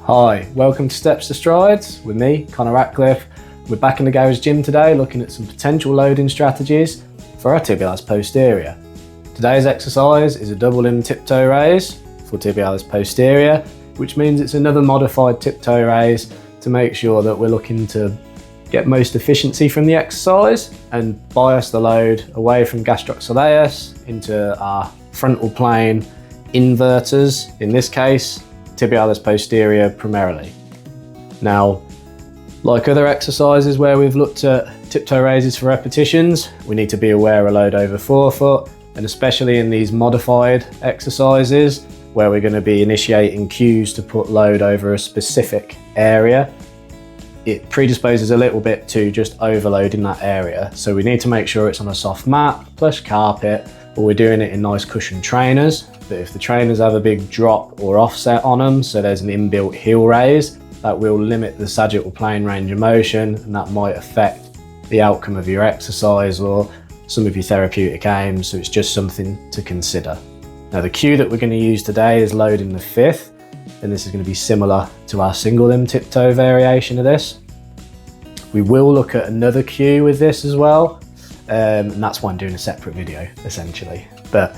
Hi, welcome to Steps to Strides with me, Connor Ratcliffe. We're back in the garage gym today looking at some potential loading strategies for our tibialis posterior. Today's exercise is a double limb tiptoe raise for tibialis posterior, which means it's another modified tiptoe raise to make sure that we're looking to get most efficiency from the exercise and bias the load away from gastrosoleus into our frontal plane inverters, in this case, tibialis posterior primarily. Now, like other exercises where we've looked at tiptoe raises for repetitions, we need to be aware of load over forefoot, and especially in these modified exercises where we're going to be initiating cues to put load over a specific area, it predisposes a little bit to just overloading that area. So we need to make sure it's on a soft mat, plush carpet, or we're doing it in nice cushioned trainers. But if the trainers have a big drop or offset on them, so there's an inbuilt heel raise, that will limit the sagittal plane range of motion, and that might affect the outcome of your exercise or some of your therapeutic aims. So it's just something to consider. Now the cue that we're going to use today is load in the fifth, and this is going to be similar to our single limb tiptoe variation of this. We will look at another cue with this as well, and that's why I'm doing a separate video essentially. But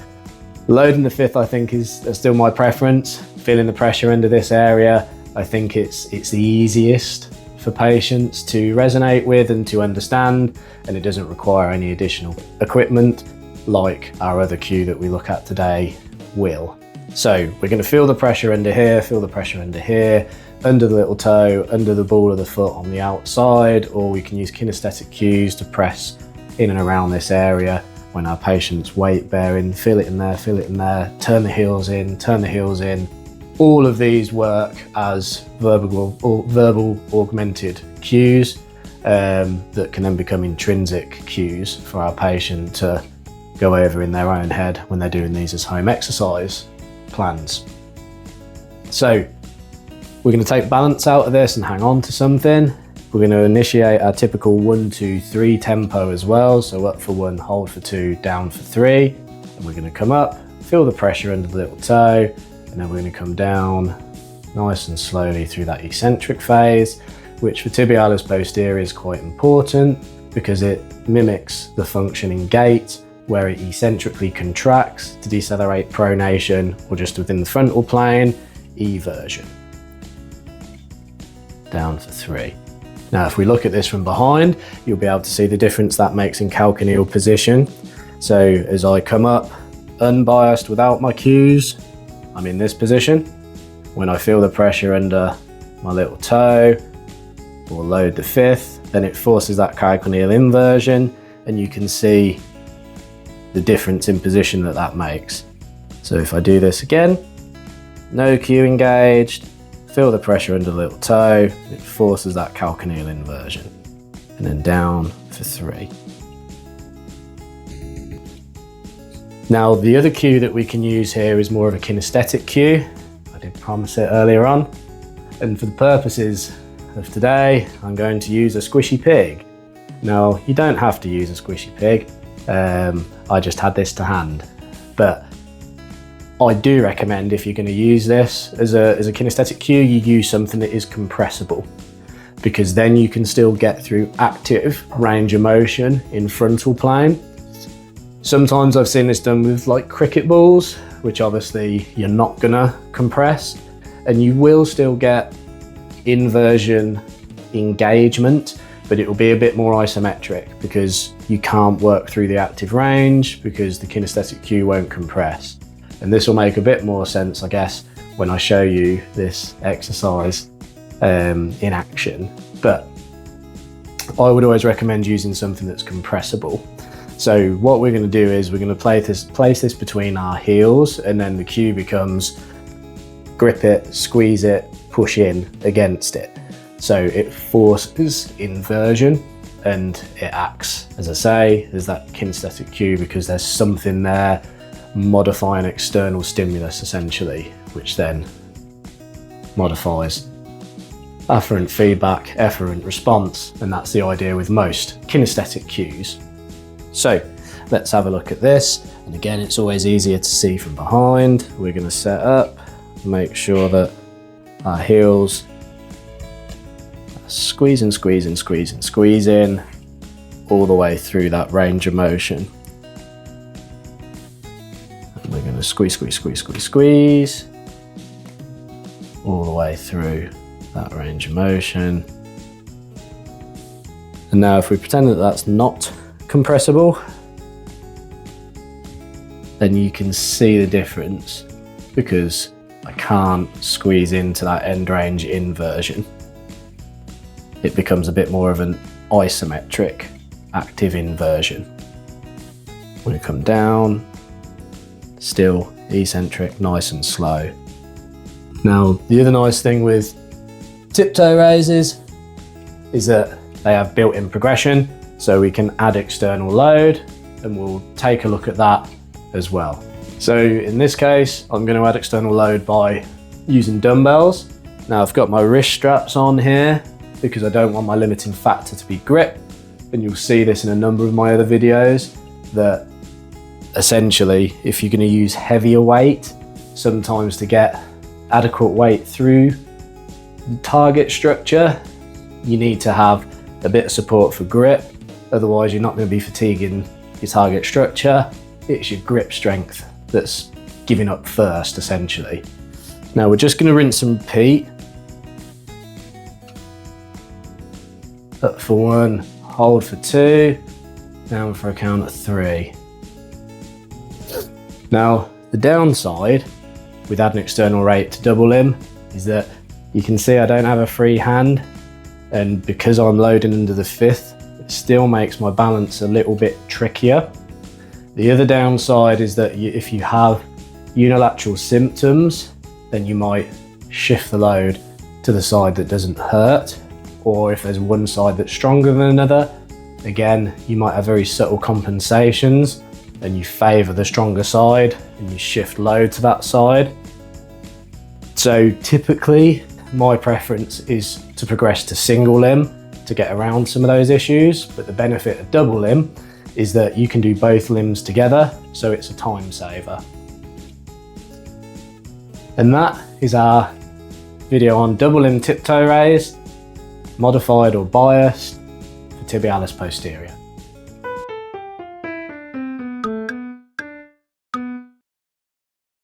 load in the fifth I think is still my preference. Feeling the pressure under this area, I think it's the easiest for patients to resonate with and to understand, and it doesn't require any additional equipment like our other cue that we look at today will. So we're going to feel the pressure under here, feel the pressure under here, under the little toe, under the ball of the foot on the outside, or we can use kinesthetic cues to press in and around this area when our patient's weight bearing. Feel it in there, feel it in there, turn the heels in, turn the heels in. All of these work as verbal augmented cues that can then become intrinsic cues for our patient to go over in their own head when they're doing these as home exercise plans. So we're going to take balance out of this and hang on to something. We're going to initiate our typical 1, 2, 3 tempo as well. So up for 1, hold for 2, down for 3. And we're going to come up, feel the pressure under the little toe, and then we're going to come down nice and slowly through that eccentric phase, which for tibialis posterior is quite important because it mimics the functioning gait where it eccentrically contracts to decelerate pronation, or just within the frontal plane, eversion. Down for 3. Now, if we look at this from behind, you'll be able to see the difference that makes in calcaneal position. So as I come up, unbiased without my cues, I'm in this position. When I feel the pressure under my little toe, or load the fifth, then it forces that calcaneal inversion, and you can see the difference in position that makes. So if I do this again, no cue engaged, feel the pressure under the little toe, it forces that calcaneal inversion. And then down for 3. Now the other cue that we can use here is more of a kinesthetic cue. I did promise it earlier on. And for the purposes of today, I'm going to use a squishy pig. Now you don't have to use a squishy pig. I just had this to hand. But I do recommend, if you're going to use this as a kinesthetic cue, you use something that is compressible, because then you can still get through active range of motion in frontal plane. Sometimes I've seen this done with like cricket balls, which obviously you're not going to compress, and you will still get inversion engagement, but it will be a bit more isometric because you can't work through the active range because the kinesthetic cue won't compress. And this will make a bit more sense, I guess, when I show you this exercise in action. But I would always recommend using something that's compressible. So what we're going to do is we're going to place this between our heels, and then the cue becomes grip it, squeeze it, push in against it. So it forces inversion, and it acts, as I say, as that kinesthetic cue because there's something there modifying external stimulus essentially, which then modifies afferent feedback, efferent response, and that's the idea with most kinesthetic cues. So let's have a look at this, and again it's always easier to see from behind. We're going to set up, make sure that our heels. Squeezing, squeezing, squeezing, squeezing, all the way through that range of motion. And we're going to squeeze, squeeze, squeeze, squeeze, squeeze, all the way through that range of motion. And now if we pretend that that's not compressible, then you can see the difference, because I can't squeeze into that end range inversion. It becomes a bit more of an isometric active inversion. When we come down, still eccentric, nice and slow. Now, the other nice thing with tiptoe raises is that they have built-in progression, so we can add external load, and we'll take a look at that as well. So in this case, I'm going to add external load by using dumbbells. Now I've got my wrist straps on here because I don't want my limiting factor to be grip, and you'll see this in a number of my other videos, that essentially if you're going to use heavier weight, sometimes to get adequate weight through the target structure, you need to have a bit of support for grip, otherwise you're not going to be fatiguing your target structure. It's your grip strength that's giving up first, essentially. Now we're just going to rinse and repeat. Up for 1, hold for 2, down for a count of 3. Now the downside with adding external rate to double limb is that you can see I don't have a free hand, and because I'm loading under the 5th, it still makes my balance a little bit trickier. The other downside is that if you have unilateral symptoms, then you might shift the load to the side that doesn't hurt, or if there's one side that's stronger than another, again, you might have very subtle compensations and you favour the stronger side and you shift load to that side. So typically, my preference is to progress to single limb to get around some of those issues, but the benefit of double limb is that you can do both limbs together, so it's a time saver. And that is our video on double limb tiptoe raise, modified or biased for tibialis posterior.